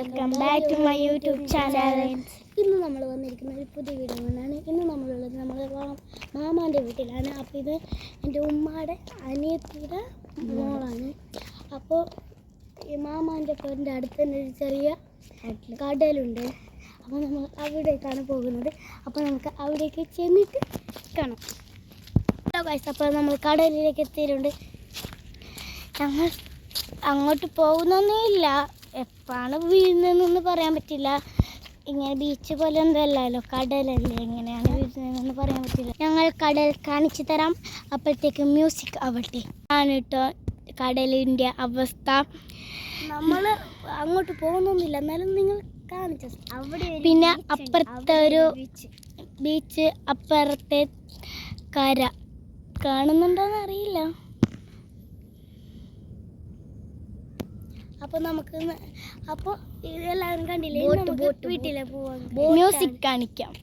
Welcome back to my YouTube channel. ഇന്ന് നമ്മൾ വന്നിരിക്കുന്ന ഒരു പുതിയ വീഡിയോ കൊണ്ടാണ്. ഇന്ന് നമ്മളുള്ളത് നമ്മുടെ മാമാൻ്റെ വീട്ടിലാണ്. അപ്പോൾ ഇത് എൻ്റെ ഉമ്മയുടെ അനിയത്തിയുടെ മോളാണ്. അപ്പോൾ ഈ മാമാൻ്റെ പേരിൻ്റെ അടുത്ത് തന്നെ ഒരു ചെറിയ കടലുണ്ട്. അപ്പോൾ നമ്മൾ അവിടേക്കാണ് പോകുന്നത്. അപ്പോൾ നമുക്ക് അവിടേക്ക് ചെന്നിട്ട് കാണാം. അപ്പോൾ നമ്മൾ കടലിലേക്ക് എത്തിയിട്ടുണ്ട്. ഞങ്ങൾ അങ്ങോട്ട് പോകുന്നൊന്നേ ഇല്ല. എപ്പോഴാണ് വീഴുന്നതെന്നൊന്ന് പറയാൻ പറ്റില്ല. ഇങ്ങനെ ബീച്ച് പോലെ എന്തല്ലല്ലോ, കടലല്ലേ, എങ്ങനെയാണ് വീഴുന്നതെന്നൊന്ന് പറയാൻ പറ്റില്ല. ഞങ്ങൾ കടൽ കാണിച്ചു തരാം. അപ്പോഴത്തേക്ക് മ്യൂസിക് ആവട്ടെ. ആണ് കേട്ടോ കടലിൻ്റെ അവസ്ഥ. നമ്മൾ അങ്ങോട്ട് പോകുന്നൊന്നുമില്ല, എന്നാലും നിങ്ങൾ കാണിച്ചു. അവിടെ പിന്നെ അപ്പുറത്തെ ഒരു ബീച്ച്, അപ്പുറത്തെ കര കാണുന്നുണ്ടോയെന്ന് അറിയില്ല. അപ്പോൾ നമുക്ക് എല്ലാവരും കണ്ടില്ലേ, നമുക്ക് വീട്ടിലെ പോവാം. മ്യൂസിക് കാണിക്കാം.